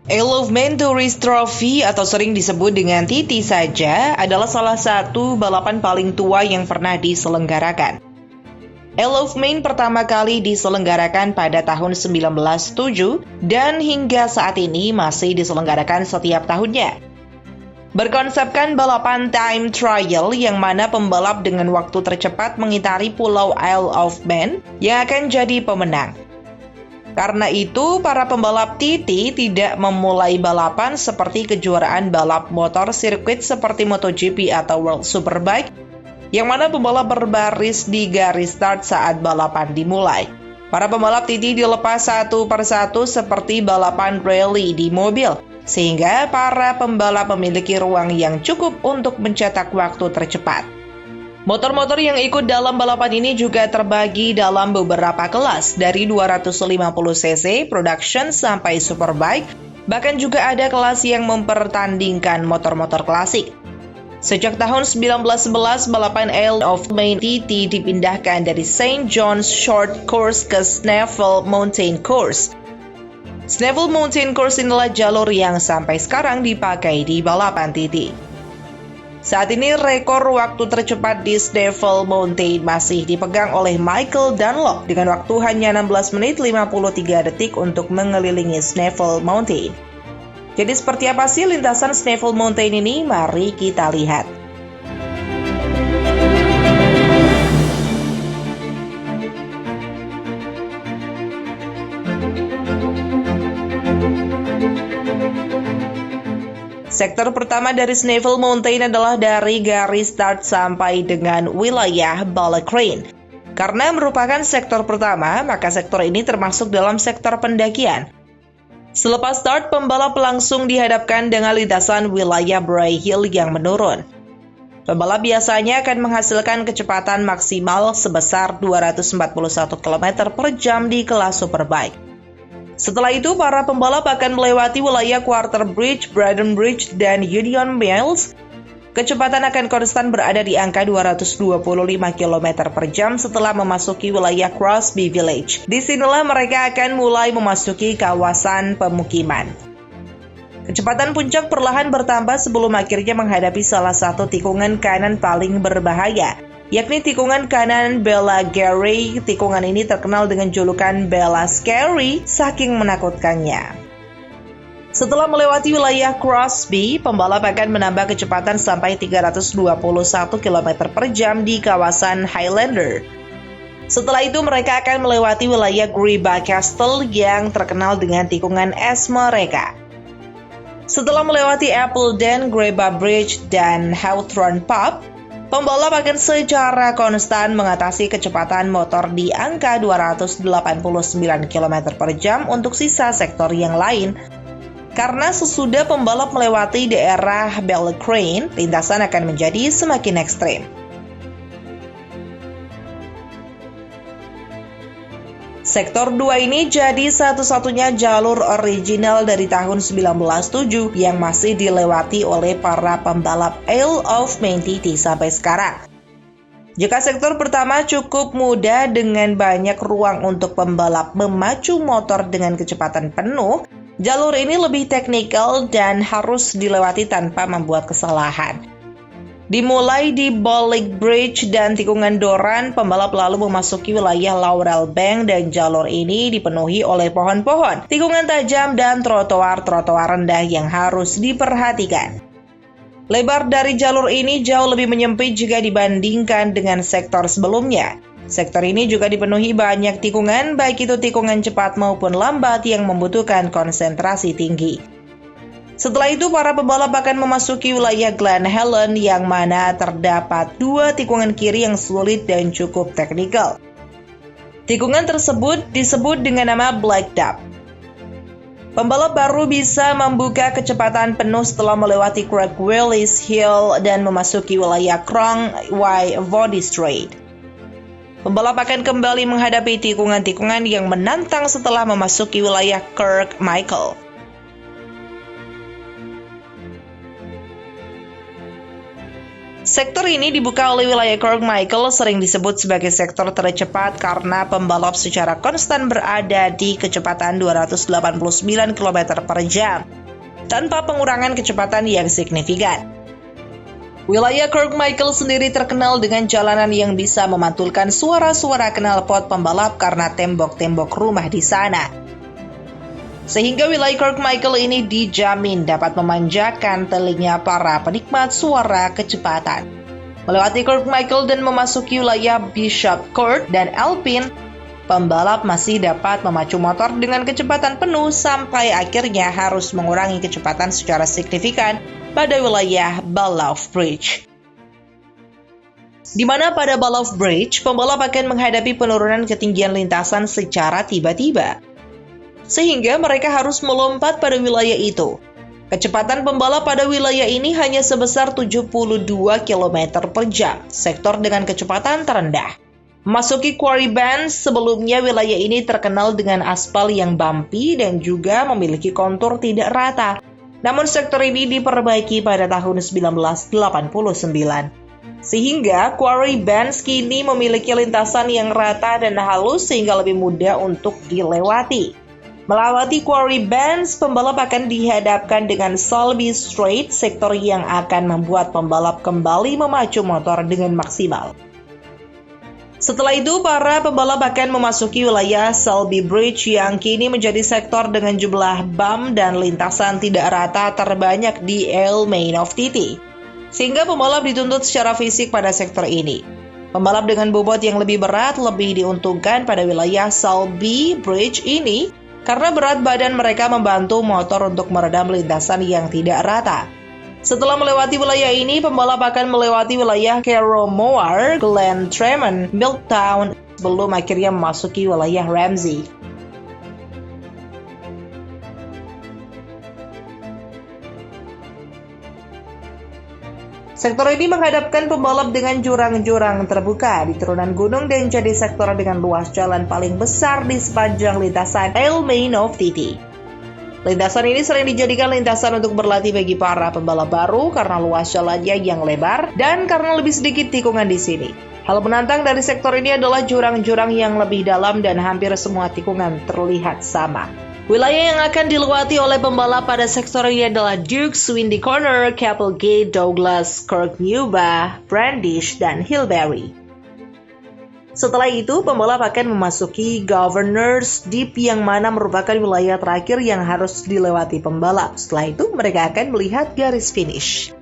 Isle of Man Tourist Trophy atau sering disebut dengan TT saja adalah salah satu balapan paling tua yang pernah diselenggarakan. Isle of Man pertama kali diselenggarakan pada tahun 1907 dan hingga saat ini masih diselenggarakan setiap tahunnya. Berkonsepkan balapan time trial yang mana pembalap dengan waktu tercepat mengitari pulau Isle of Man yang akan jadi pemenang. Karena itu, para pembalap TT tidak memulai balapan seperti kejuaraan balap motor sirkuit seperti MotoGP atau World Superbike, yang mana pembalap berbaris di garis start saat balapan dimulai. Para pembalap TT dilepas satu persatu seperti balapan rally di mobil, sehingga para pembalap memiliki ruang yang cukup untuk mencetak waktu tercepat. Motor-motor yang ikut dalam balapan ini juga terbagi dalam beberapa kelas, dari 250cc production sampai superbike, bahkan juga ada kelas yang mempertandingkan motor-motor klasik. Sejak tahun 1911, balapan Isle of Man TT dipindahkan dari St. John's Short Course ke Snaefell Mountain Course. Snaefell Mountain Course inilah jalur yang sampai sekarang dipakai di balapan TT. Saat ini rekor waktu tercepat di Snaefell Mountain masih dipegang oleh Michael Dunlop dengan waktu hanya 16 menit 53 detik untuk mengelilingi Snaefell Mountain. Jadi seperti apa sih lintasan Snaefell Mountain ini? Mari kita lihat. Sektor pertama dari Snaefell Mountain adalah dari garis start sampai dengan wilayah Ballacrane. Karena merupakan sektor pertama, maka sektor ini termasuk dalam sektor pendakian. Selepas start, pembalap langsung dihadapkan dengan lintasan wilayah Bray Hill yang menurun. Pembalap biasanya akan menghasilkan kecepatan maksimal sebesar 241 km per jam di kelas Superbike. Setelah itu, para pembalap akan melewati wilayah Quarter Bridge, Braddon Bridge, dan Union Mills. Kecepatan akan konstan berada di angka 225 km per jam setelah memasuki wilayah Crosby Village. Disinilah mereka akan mulai memasuki kawasan pemukiman. Kecepatan puncak perlahan bertambah sebelum akhirnya menghadapi salah satu tikungan kanan paling berbahaya, yakni tikungan kanan Bella Gary. Tikungan ini terkenal dengan julukan Bella Scary saking menakutkannya. Setelah melewati wilayah Crosby, pembalap akan menambah kecepatan sampai 321 km per jam di kawasan Highlander. Setelah itu mereka akan melewati wilayah Greeba Castle yang terkenal dengan tikungan es mereka. Setelah melewati Appledene, Greeba Bridge, dan Hawthorne Pub, pembalap akan secara konstan mengatasi kecepatan motor di angka 289 km per jam untuk sisa sektor yang lain. Karena sesudah pembalap melewati daerah Ballacrane, lintasan akan menjadi semakin ekstrim. Sektor 2 ini jadi satu-satunya jalur original dari tahun 1907 yang masih dilewati oleh para pembalap Isle of Man TT sampai sekarang. Jika sektor pertama cukup mudah dengan banyak ruang untuk pembalap memacu motor dengan kecepatan penuh, jalur ini lebih teknikal dan harus dilewati tanpa membuat kesalahan. Dimulai di Bollig Bridge dan tikungan Doran, pembalap lalu memasuki wilayah Laurel Bank dan jalur ini dipenuhi oleh pohon-pohon, tikungan tajam dan trotoar-trotoar rendah yang harus diperhatikan. Lebar dari jalur ini jauh lebih menyempit jika dibandingkan dengan sektor sebelumnya. Sektor ini juga dipenuhi banyak tikungan, baik itu tikungan cepat maupun lambat yang membutuhkan konsentrasi tinggi. Setelah itu, para pembalap akan memasuki wilayah Glen Helen yang mana terdapat 2 tikungan kiri yang sulit dan cukup teknikal. Tikungan tersebut disebut dengan nama Black Dab. Pembalap baru bisa membuka kecepatan penuh setelah melewati Craig Willis Hill dan memasuki wilayah Krong Y Vody Strait. Pembalap akan kembali menghadapi tikungan-tikungan yang menantang setelah memasuki wilayah Kirk Michael. Sektor ini dibuka oleh wilayah Carmichael, sering disebut sebagai sektor tercepat karena pembalap secara konstan berada di kecepatan 289 km per jam, tanpa pengurangan kecepatan yang signifikan. Wilayah Carmichael sendiri terkenal dengan jalanan yang bisa memantulkan suara-suara knalpot pembalap karena tembok-tembok rumah di sana. Sehingga wilayah Carmichael ini dijamin dapat memanjakan telinga para penikmat suara kecepatan. Melewati Carmichael dan memasuki wilayah Bishop Court dan Alpine, pembalap masih dapat memacu motor dengan kecepatan penuh sampai akhirnya harus mengurangi kecepatan secara signifikan pada wilayah Baloff Bridge. Di mana pada Baloff Bridge, pembalap akan menghadapi penurunan ketinggian lintasan secara tiba-tiba, sehingga mereka harus melompat pada wilayah itu. Kecepatan pembalap pada wilayah ini hanya sebesar 72 km per jam, sektor dengan kecepatan terendah. Memasuki Quarry Bend, sebelumnya wilayah ini terkenal dengan aspal yang bumpy dan juga memiliki kontur tidak rata. Namun sektor ini diperbaiki pada tahun 1989. Sehingga Quarry Bend kini memiliki lintasan yang rata dan halus sehingga lebih mudah untuk dilewati. Melewati Quarry Bend, pembalap akan dihadapkan dengan Selby Straight, sektor yang akan membuat pembalap kembali memacu motor dengan maksimal. Setelah itu, para pembalap akan memasuki wilayah Selby Bridge yang kini menjadi sektor dengan jumlah bump dan lintasan tidak rata terbanyak di Main of TT. Sehingga pembalap dituntut secara fisik pada sektor ini. Pembalap dengan bobot yang lebih berat lebih diuntungkan pada wilayah Selby Bridge ini karena berat badan mereka membantu motor untuk meredam lintasan yang tidak rata. Setelah melewati wilayah ini, pembalap akan melewati wilayah Carromoor, Glen Tremont, Miltown, sebelum akhirnya memasuki wilayah Ramsey. Sektor ini menghadapkan pembalap dengan jurang-jurang terbuka di turunan gunung dan jadi sektor dengan luas jalan paling besar di sepanjang lintasan Main of TT. Lintasan ini sering dijadikan lintasan untuk berlatih bagi para pembalap baru karena luas jalannya yang lebar dan karena lebih sedikit tikungan di sini. Hal menantang dari sektor ini adalah jurang-jurang yang lebih dalam dan hampir semua tikungan terlihat sama. Wilayah yang akan dilewati oleh pembalap pada sektor ini adalah Dukes, Windy Corner, Capelgate, Douglas, Kirknewba, Brandish, dan Hillberry. Setelah itu, pembalap akan memasuki Governor's Deep yang mana merupakan wilayah terakhir yang harus dilewati pembalap. Setelah itu, mereka akan melihat garis finish.